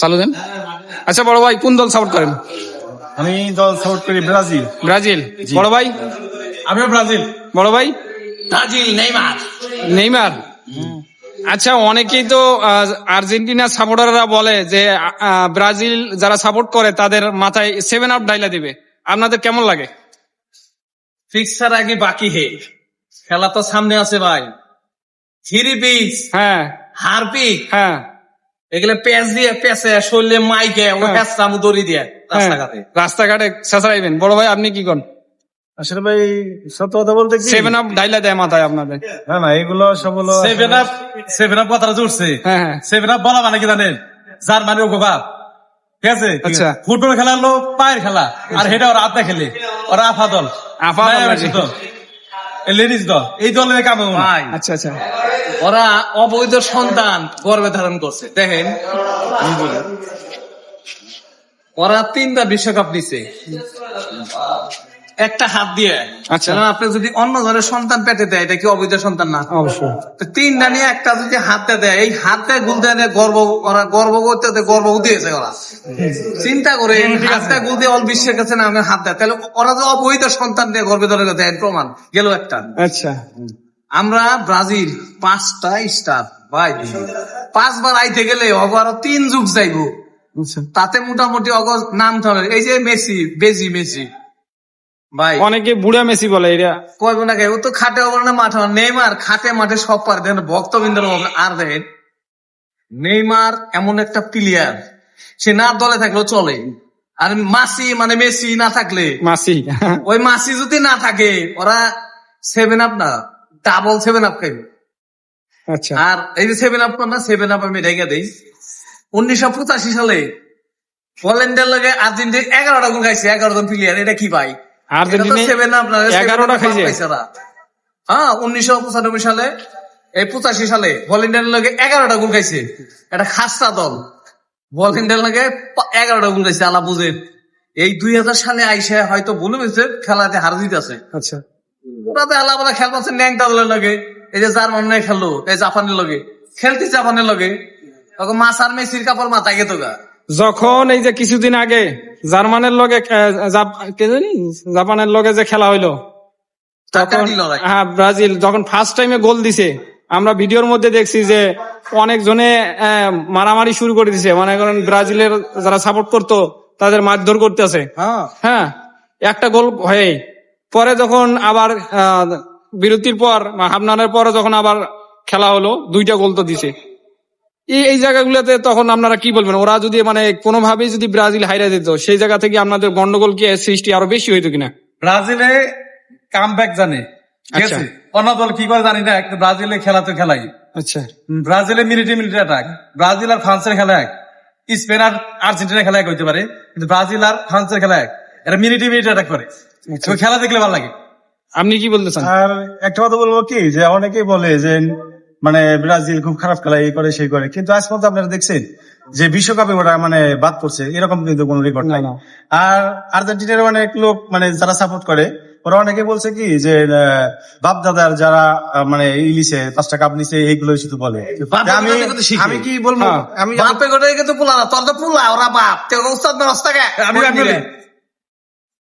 চালু দেন। আচ্ছা বড় ভাই কোন দল সাপোর্ট করেন? আমি দল সাপোর্ট করি ব্রাজিল। ব্রাজিল। বড় ভাই? আমিও ব্রাজিল। বড় ভাই? Brazil, Neymar. নেইমার। আচ্ছা, অনেকেই তো আর্জেন্টিনা সাপোর্টাররা বলে যে ব্রাজিল যারা সাপোর্ট করে তাদের মাথায় 7 আপ ডাইলা দিবে, আপনাদের কেমন লাগে? ফিক্সার আগে বাকি হে, খেলা তো সামনে আছে ভাই। থ্রি পিস, হ্যাঁ হারপিক, হ্যাঁ এগুলো প্যাচ দিয়ে প্যাচে শরীরে মাইকে ও হ্যাঁ। প্যাচ চামু দড়ি দিয়ে রাস্তাঘাটে। রাস্তাঘাটে চেঁচাইবেন। বড় ভাই আপনি কি করেন? আসলে ভাই সত্য কথা বলতে কি, 7 আপ ডাইলা দেয় মাথায় আপনাদের? না এগুলো সব হলো সেভেন আপ কথাটা জুড়ছে। হ্যাঁ হ্যাঁ সেভেন আপ বলা মানে কি জানেন? জার্মানি ও গোবাব, ঠিক আছে? আচ্ছা। ফুটবল খেলা হলো পায়ের খেলা, আর সেটা ওরা আত্মা খেলে, ওরা আফা দল, আফা দল নাকি? লেডিস দল, এই দলের কাম ভাই আচ্ছা আচ্ছা। ওরা অবৈধ সন্তান গর্ভে ধারণ করছে। দেখেন ওরা 3টা বিশ্বকাপ নিছে একটা হাত দিয়ে। আচ্ছা। আপনি যদি অন্য ধরনের সন্তান পেটে দেয়, এটা কি অবৈধ সন্তান না? অবশ্যই। তো 3টা নিয়ে একটা যদি হাতে দেয়, এই হাতে গুলতে ওরা গর্ব করতে গর্ভবতী হয়েছে। ওরা চিন্তা করে হাতে গুলতে অল বিশ্বের কাছে না আমি হাত দেয়, তাহলে ওরা যে অবৈধ সন্তান দিয়ে গর্বে ধরে দেয় প্রমাণ গেল একটা। আচ্ছা আমরা ব্রাজিল 5টা স্টার ভাই, 5বার আইতে গেলে আরো 3 যুগ যাইবো, আচ্ছা। তাতে মোটামুটি অগজ নাম থামে। এই যে মেসি ভাই, অনেকে বুড়া মেসি বলে, এরা কইব না ও তো খাটে হবে না মাঠে। নেইমার খাটে মাঠে সব পারে, দেখেন ভক্তবৃন্দের অভাব। আর দেখেন নেইমার এমন একটা প্লেয়ার, সে না দলে থাকলেও চলে। আর মেসি না থাকলে, মাসি ওই মাসি যদি না থাকে, ওরা 7 আপ না ডাবল 7 আপ খাইবে। আচ্ছা। আর এই যে 7 আপ না, 7 আপ আমি রেখে দিই 1985 সালে পোল্যান্ডের লগে আর্জেন্টিনা 11টা গোল খাইছে, 11 জন প্লেয়ার। এটা কি ভাই? আর্জেন্টিনা 11টা খাইছে? হ্যাঁ, 1995 সালে, এই 85 সালে পোল্যান্ডের লগে 11টা গোল খাইছে। এটা খাসটা দল, পোল্যান্ডের লগে 11টা গোল খাইছে। আলা বুঝেন, এই 2000 সালে আইসে হয়তো ভুলে গেছে খেলাতে হার জিতেছে। আচ্ছা। ওরাতে আল্লাহ বলা খেল পাচ্ছে ন্যাংটা দলের লগে। এই যে জার্মানি খেললো, এই জাপানের লগে খেলতে, জাপানের লগে তখন মাছ আর মেসির কাপড় মাথায় গেত গা। যখন এই যে কিছুদিন আগে জার্মানের লগে জাপানের লগে যে খেলা হইলো, তখন হ্যাঁ ব্রাজিল যখন ফার্স্ট টাইমে গোল দিছে, আমরা ভিডিওর মধ্যে দেখছি যে অনেক জনে মারামারি শুরু করে দিছে। মানে করেন ব্রাজিলের যারা সাপোর্ট করতো তাদের মারধর করতেছে। হ্যাঁ, একটা গোল হয়ে পরে যখন আবার বিরতির পর হাফনারের পরে যখন আবার খেলা হলো, 2টা গোল তো দিছে। এই জায়গাগুলোতে তখন আপনারা কি বলবেন? ওরা যদি মানে কোনোভাবেই যদি ব্রাজিল হাইরা দিত, সেই জায়গা থেকে আপনাদের গন্ডগোল কি সৃষ্টি আরো বেশি হইতো কিনা? ব্রাজিলে কাম ব্যাক জানে, ঠিক আচ্ছা। আছে? অন্য দল কি করে জানি না, ব্রাজিলে খেলা তো খেলাই। আচ্ছা। ব্রাজিলে মিলিটারি অ্যাটাক, ব্রাজিল আর ফ্রান্সের খেলা এক, স্পেন আর আর্জেন্টিনা খেলা এক হইতে পারে, কিন্তু ব্রাজিল আর ফ্রান্সের খেলা এক। এরা মিলিটারি অ্যাটাক করে। ওই খেলা দেখলে ভালো লাগে। আপনি কি বলতে চান? আর একটা কথা বলবো কি, যে অনেকেই বলে যে মানে ব্রাজিল খুব খারাপ খেলা, এই করে সেই করে, কিন্তু আজ পর্যন্ত আপনারা দেখছেন যে বিশ্বকাপে ওরা মানে বাদ করছে, এরকম কিন্তু কোনো রেকর্ড নাই। না। আর আর্জেন্টিনার অনেক লোক মানে যারা সাপোর্ট করে, ওরা অনেকে বলছে কি যে বাপ দাদার যারা মানে ইলিশে 5টা কাপ নিছে, এইগুলো শুধু বলে। আমি কি বলবো, আমি বাপে গোটে কিন্তু পোলা না, তোর তো পোলা, ওরা বাপ তে উস্তাদ না ওস্তাকে। আমি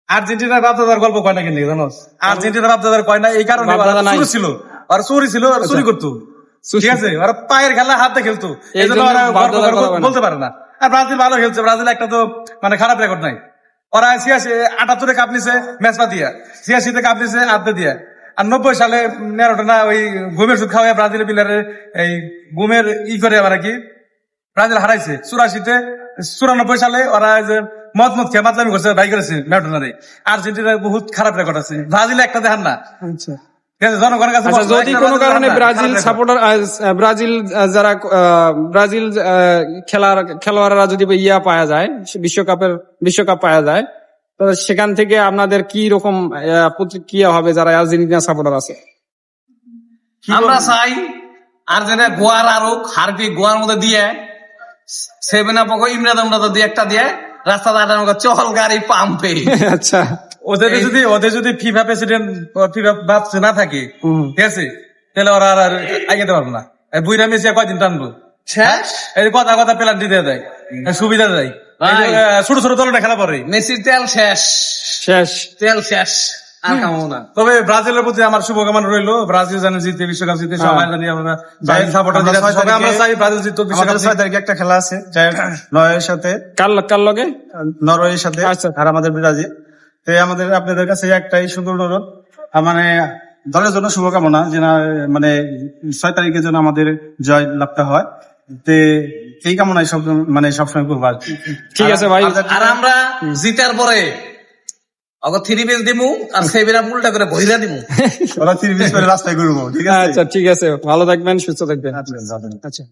আর্জেন্টিনার বাপদাদার গল্প কয় না কিন্তু জানো? আর্জেন্টিনার বাপদাদার কয় না, এই কারণে বাপদাদা নাই। চুরি ছিল, আর চুরি ছিল, আর চুরি করতো, ঠিক আছে? ওরা পায়ের খেলা হাতে খেলতো, এই এই জন্য জন্য ওরা বাপদাদার কথা বলে না। বলতে পারে না। আর ব্রাজিল ভালো খেলছে, ব্রাজিল একটা তো মানে খারাপ রেকর্ড নাই। ওরা 78 কাপ নিছে ম্যাচ পাতিয়া, 86 কাপ নিছে আধা দিয়া, আর 90 সালে নেরোটা ওই ঘুমের সুদ খাওয়া ব্রাজিলের প্লেয়ারের এই ঘুমের করে আবার কি ব্রাজিল হারাইছে। 94 সালে ওরা যে মত খেয়ে মাতলামি করছে, ভাই করেছে ম্যারাডোনারে। আর্জেন্টিনার বহুত খারাপ রেকর্ড আছে, ব্রাজিল একটা দেখান না, আচ্ছা। ঠিক আছে? জনগণের কাছে আচ্ছা, যদি কোনো কারণে ব্রাজিল সাপোর্টার, ব্রাজিল যারা ব্রাজিল খেলোয়াড়রা যদি পাওয়া যায়, বিশ্বকাপ পাওয়া যায়, তো সেখান থেকে আপনাদের কি রকম প্রতিক্রিয়া হবে যারা আর্জেন্টিনা সাপোর্টার আছে? আমরা চাই আর্জেন্টিনা গোয়ার আরো হারপি গোয়ার মধ্যে দিয়ে 7 আপ ইমরাদ দিয়ে একটা দিয়ে রাস্তা দাঁড়ানো চহল গাড়ি পাম্পে। আচ্ছা। ওদের যদি ফিফা প্রেসিডেন্ট, ফিফা ভাবছে না থাকে, ঠিক আছে, তাহলে ওরা আর আগাতে পারবো না। বুইরা মেসি কয়দিন টানবো? শেষ এই যে কথা কথা পেনাল্টি দিয়ে দেয়, সুবিধা দেয়। এই যে, ভাই। ছোট ছোট দলটা খেলা পরে। মেসির তেল শেষ, শেষ। তেল শেষ, আর কামো না। তবে ব্রাজিলের প্রতি আমার শুভকামনা রইলো, ব্রাজিল যেন জিতে, বিশ্বকাপ জিতে, হ্যাঁ। সবাই জানি আমরা ব্রাজিল সাপোর্টার আমরা 6 তারিখে- আমরা চাই ব্রাজিল জিতুক, বিশ্বকাপ আমাদের 6 জিতুক। তারিখে একটা খেলা আছে, নরওয়ের সাথে, কার লগে? নরওয়ের সাথে আচ্ছা। আর আমাদের ব্রাজিল। তো আমাদের আপনাদের কাছে একটাই সুন্দর অনুরোধ, মানে দলের জন্য শুভকামনা যে না, মানে 6 তারিখে যেন আমাদের জয় লাভটা হয়। তো এই কামনায় সব মানে সবসময় করবো আর কি। ঠিক আছে ভাই। আর আমরা জিতার পরে অগর 3 পিস দিমু আর 7 আপ উল্টা করে বহিরা দিমু। ওরা 3 পিস করে রাস্তায় ঘুরবো, ঠিক আছে? আচ্ছা ঠিক আছে, ভালো থাকবেন, সুস্থ থাকবেন। আচ্ছা। আচ্ছা।